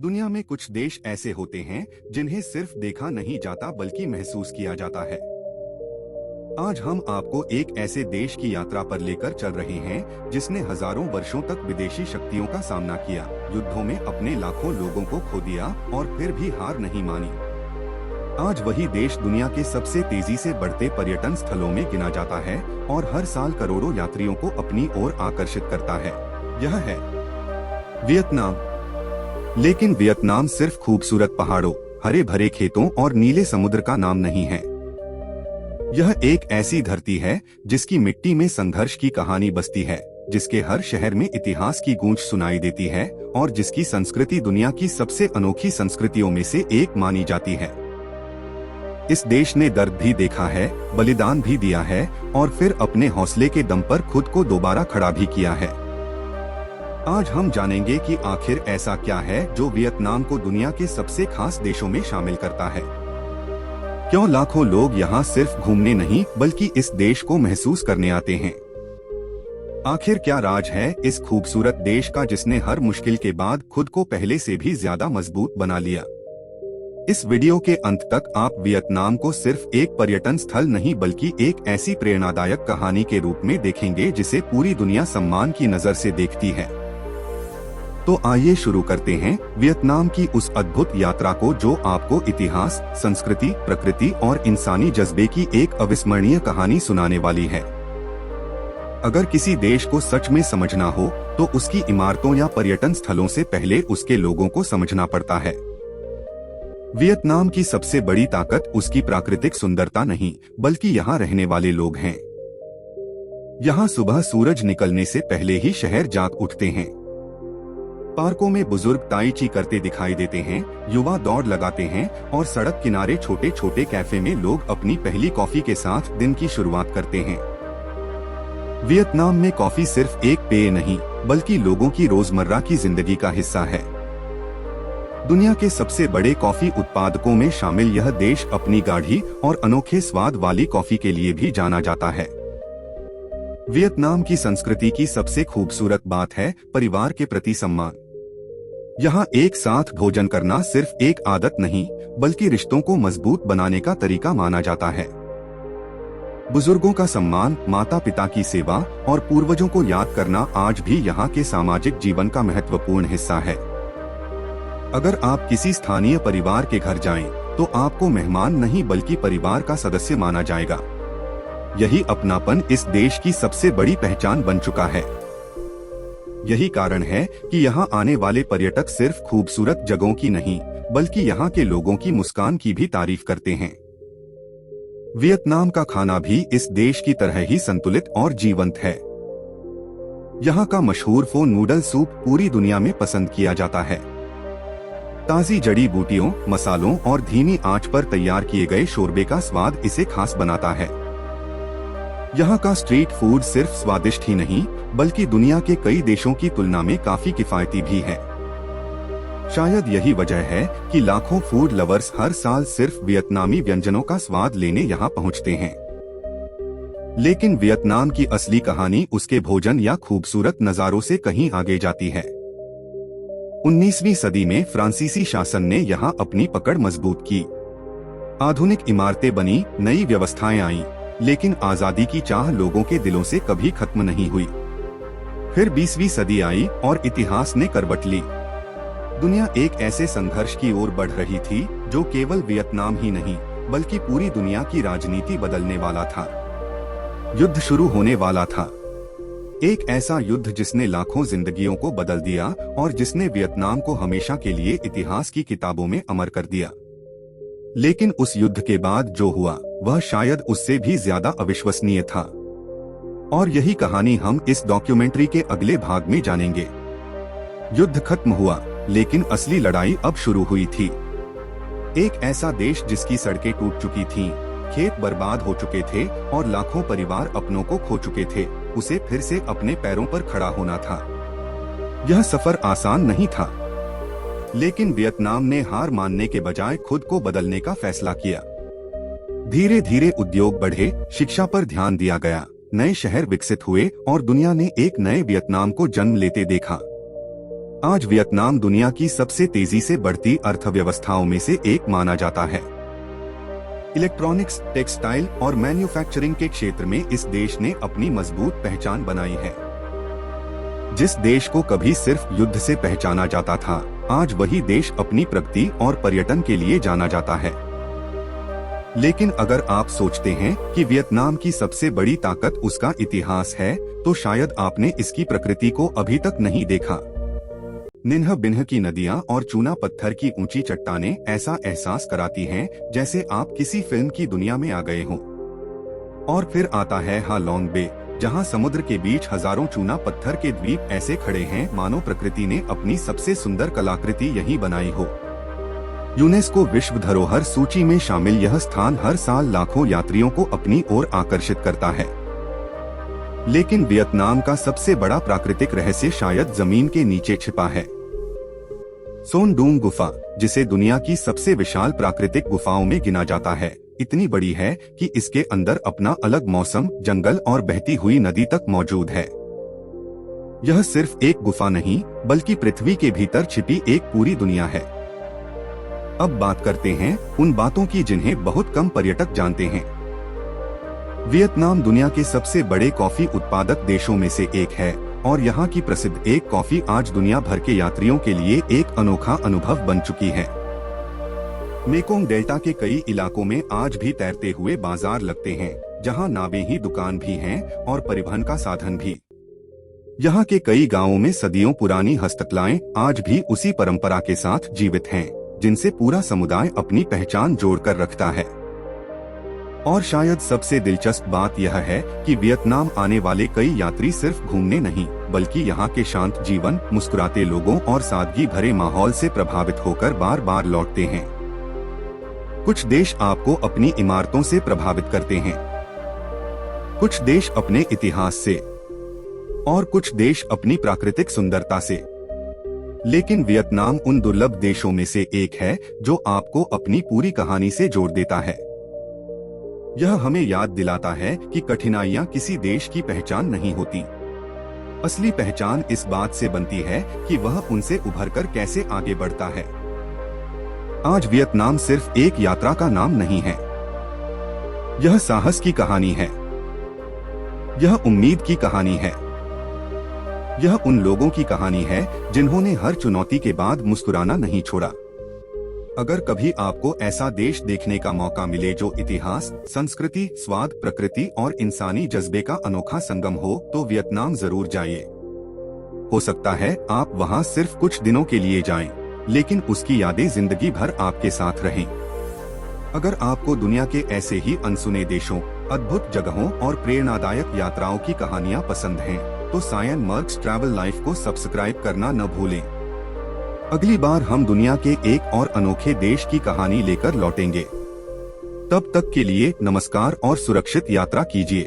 दुनिया में कुछ देश ऐसे होते हैं जिन्हें सिर्फ देखा नहीं जाता बल्कि महसूस किया जाता है। आज हम आपको एक ऐसे देश की यात्रा पर लेकर चल रहे हैं जिसने हजारों वर्षों तक विदेशी शक्तियों का सामना किया, युद्धों में अपने लाखों लोगों को खो दिया और फिर भी हार नहीं मानी। आज वही देश दुनिया के सबसे तेजी से बढ़ते पर्यटन स्थलों में गिना जाता है और हर साल करोड़ों यात्रियों को अपनी ओर आकर्षित करता है। यह है वियतनाम। लेकिन वियतनाम सिर्फ खूबसूरत पहाड़ों, हरे भरे खेतों और नीले समुद्र का नाम नहीं है। यह एक ऐसी धरती है जिसकी मिट्टी में संघर्ष की कहानी बसती है, जिसके हर शहर में इतिहास की गूंज सुनाई देती है और जिसकी संस्कृति दुनिया की सबसे अनोखी संस्कृतियों में से एक मानी जाती है। इस देश ने दर्द भी देखा है, बलिदान भी दिया है और फिर अपने हौसले के दम पर खुद को दोबारा खड़ा भी किया है। आज हम जानेंगे कि आखिर ऐसा क्या है जो वियतनाम को दुनिया के सबसे खास देशों में शामिल करता है। क्यों लाखों लोग यहाँ सिर्फ घूमने नहीं बल्कि इस देश को महसूस करने आते हैं। आखिर क्या राज है इस खूबसूरत देश का जिसने हर मुश्किल के बाद खुद को पहले से भी ज्यादा मजबूत बना लिया। इस वीडियो के अंत तक आप वियतनाम को सिर्फ एक पर्यटन स्थल नहीं बल्कि एक ऐसी प्रेरणादायक कहानी के रूप में देखेंगे जिसे पूरी दुनिया सम्मान की नजर से देखती है। तो आइए शुरू करते हैं वियतनाम की उस अद्भुत यात्रा को जो आपको इतिहास, संस्कृति, प्रकृति और इंसानी जज्बे की एक अविस्मरणीय कहानी सुनाने वाली है। अगर किसी देश को सच में समझना हो तो उसकी इमारतों या पर्यटन स्थलों से पहले उसके लोगों को समझना पड़ता है। वियतनाम की सबसे बड़ी ताकत उसकी प्राकृतिक सुंदरता नहीं बल्कि यहाँ रहने वाले लोग हैं। यहाँ सुबह सूरज निकलने से पहले ही शहर जाग उठते हैं। पार्कों में बुजुर्ग ताई ची करते दिखाई देते हैं, युवा दौड़ लगाते हैं और सड़क किनारे छोटे छोटे कैफे में लोग अपनी पहली कॉफी के साथ दिन की शुरुआत करते हैं। वियतनाम में कॉफी सिर्फ एक पेय नहीं बल्कि लोगों की रोजमर्रा की जिंदगी का हिस्सा है। दुनिया के सबसे बड़े कॉफी उत्पादकों में शामिल यह देश अपनी गाढ़ी और अनोखे स्वाद वाली कॉफी के लिए भी जाना जाता है। वियतनाम की संस्कृति की सबसे खूबसूरत बात है परिवार के प्रति सम्मान। यहाँ एक साथ भोजन करना सिर्फ एक आदत नहीं बल्कि रिश्तों को मजबूत बनाने का तरीका माना जाता है। बुजुर्गों का सम्मान, माता पिता की सेवा और पूर्वजों को याद करना आज भी यहाँ के सामाजिक जीवन का महत्वपूर्ण हिस्सा है। अगर आप किसी स्थानीय परिवार के घर जाएं, तो आपको मेहमान नहीं बल्कि परिवार का सदस्य माना जाएगा। यही अपनापन इस देश की सबसे बड़ी पहचान बन चुका है। यही कारण है कि यहाँ आने वाले पर्यटक सिर्फ खूबसूरत जगहों की नहीं बल्कि यहाँ के लोगों की मुस्कान की भी तारीफ करते हैं। वियतनाम का खाना भी इस देश की तरह ही संतुलित और जीवंत है। यहाँ का मशहूर फो नूडल सूप पूरी दुनिया में पसंद किया जाता है। ताजी जड़ी बूटियों, मसालों और धीमी आंच पर तैयार किए गए शोरबे का स्वाद इसे खास बनाता है। यहाँ का स्ट्रीट फूड सिर्फ स्वादिष्ट ही नहीं बल्कि दुनिया के कई देशों की तुलना में काफी किफायती भी है। शायद यही वजह है कि लाखों फूड लवर्स हर साल सिर्फ वियतनामी व्यंजनों का स्वाद लेने यहाँ पहुँचते हैं। लेकिन वियतनाम की असली कहानी उसके भोजन या खूबसूरत नज़ारों से कहीं आगे जाती है। 19वीं सदी में फ्रांसीसी शासन ने यहाँ अपनी पकड़ मजबूत की। आधुनिक इमारतें बनी, नई व्यवस्थाएं आईं, लेकिन आजादी की चाह लोगों के दिलों से कभी खत्म नहीं हुई। फिर 20वीं सदी आई और इतिहास ने करवट ली। दुनिया एक ऐसे संघर्ष की ओर बढ़ रही थी जो केवल वियतनाम ही नहीं बल्कि पूरी दुनिया की राजनीति बदलने वाला था। युद्ध शुरू होने वाला था, एक ऐसा युद्ध जिसने लाखों जिंदगियों को बदल दिया और जिसने वियतनाम को हमेशा के लिए इतिहास की किताबों में अमर कर दिया। लेकिन उस युद्ध के बाद जो हुआ वह शायद उससे भी ज्यादा अविश्वसनीय था। और यही कहानी हम इस डॉक्यूमेंट्री के अगले भाग में जानेंगे। युद्ध खत्म हुआ लेकिन असली लड़ाई अब शुरू हुई थी। एक ऐसा देश जिसकी सड़कें टूट चुकी थीं, खेत बर्बाद हो चुके थे और लाखों परिवार अपनों को खो चुके थे, उसे फिर से अपने पैरों पर खड़ा होना था। यह सफर आसान नहीं था, लेकिन वियतनाम ने हार मानने के बजाय खुद को बदलने का फैसला किया। धीरे धीरे उद्योग बढ़े, शिक्षा पर ध्यान दिया गया, नए शहर विकसित हुए और दुनिया ने एक नए वियतनाम को जन्म लेते देखा। आज वियतनाम दुनिया की सबसे तेजी से बढ़ती अर्थव्यवस्थाओं में से एक माना जाता है। इलेक्ट्रॉनिक्स, टेक्सटाइल और मैन्युफैक्चरिंग के क्षेत्र में इस देश ने अपनी मजबूत पहचान बनाई है। जिस देश को कभी सिर्फ युद्ध से पहचाना जाता था, आज वही देश अपनी प्रगति और पर्यटन के लिए जाना जाता है। लेकिन अगर आप सोचते हैं कि वियतनाम की सबसे बड़ी ताकत उसका इतिहास है, तो शायद आपने इसकी प्रकृति को अभी तक नहीं देखा। निन्ह बिन्ह की नदियां और चूना पत्थर की ऊंची चट्टानें ऐसा एहसास कराती हैं जैसे आप किसी फिल्म की दुनिया में आ गए हों। और फिर आता है हालोंग बे, जहां समुद्र के बीच हजारों चूना पत्थर के द्वीप ऐसे खड़े हैं मानो प्रकृति ने अपनी सबसे सुंदर कलाकृति यहीं बनाई हो। यूनेस्को विश्व धरोहर सूची में शामिल यह स्थान हर साल लाखों यात्रियों को अपनी ओर आकर्षित करता है। लेकिन वियतनाम का सबसे बड़ा प्राकृतिक रहस्य शायद जमीन के नीचे छिपा है। सोन डूंग गुफा, जिसे दुनिया की सबसे विशाल प्राकृतिक गुफाओं में गिना जाता है, इतनी बड़ी है कि इसके अंदर अपना अलग मौसम, जंगल और बहती हुई नदी तक मौजूद है। यह सिर्फ एक गुफा नहीं, बल्कि पृथ्वी के भीतर छिपी एक पूरी दुनिया है। अब बात करते हैं उन बातों की जिन्हें बहुत कम पर्यटक जानते हैं। वियतनाम दुनिया के सबसे बड़े कॉफी उत्पादक देशों में से एक है और यहाँ की प्रसिद्ध एक कॉफी आज दुनिया भर के यात्रियों के लिए एक अनोखा अनुभव बन चुकी है। मेकोंग डेल्टा के कई इलाकों में आज भी तैरते हुए बाजार लगते हैं, जहाँ नावें ही दुकान भी हैं और परिवहन का साधन भी। यहाँ के कई गांवों में सदियों पुरानी हस्तकलाएं आज भी उसी परंपरा के साथ जीवित हैं, जिनसे पूरा समुदाय अपनी पहचान जोड़कर रखता है। और शायद सबसे दिलचस्प बात यह है कि वियतनाम आने वाले कई यात्री सिर्फ घूमने नहीं, बल्कि यहाँ के शांत जीवन, मुस्कुराते लोगों और सादगी भरे माहौल से प्रभावित होकर बार बार लौटते हैं। कुछ देश आपको अपनी इमारतों से प्रभावित करते हैं, कुछ देश अपने इतिहास से और कुछ देश अपनी प्राकृतिक सुंदरता से। लेकिन वियतनाम उन दुर्लभ देशों में से एक है जो आपको अपनी पूरी कहानी से जोड़ देता है। यह हमें याद दिलाता है कि कठिनाइयां किसी देश की पहचान नहीं होती। असली पहचान इस बात से बनती है कि वह उनसे उभरकर कैसे आगे बढ़ता है। आज वियतनाम सिर्फ एक यात्रा का नाम नहीं है, यह साहस की कहानी है, यह उम्मीद की कहानी है, यह उन लोगों की कहानी है जिन्होंने हर चुनौती के बाद मुस्कुराना नहीं छोड़ा। अगर कभी आपको ऐसा देश देखने का मौका मिले जो इतिहास, संस्कृति, स्वाद, प्रकृति और इंसानी जज्बे का अनोखा संगम हो, तो वियतनाम जरूर जाइए। हो सकता है आप वहां सिर्फ कुछ दिनों के लिए जाएं, लेकिन उसकी यादें जिंदगी भर आपके साथ रहें। अगर आपको दुनिया के ऐसे ही अनसुने देशों, अद्भुत जगहों और प्रेरणादायक यात्राओं की कहानियां पसंद हैं, तो सायन मर्क्स ट्रैवल लाइफ को सब्सक्राइब करना न भूलें। अगली बार हम दुनिया के एक और अनोखे देश की कहानी लेकर लौटेंगे। तब तक के लिए नमस्कार और सुरक्षित यात्रा कीजिए।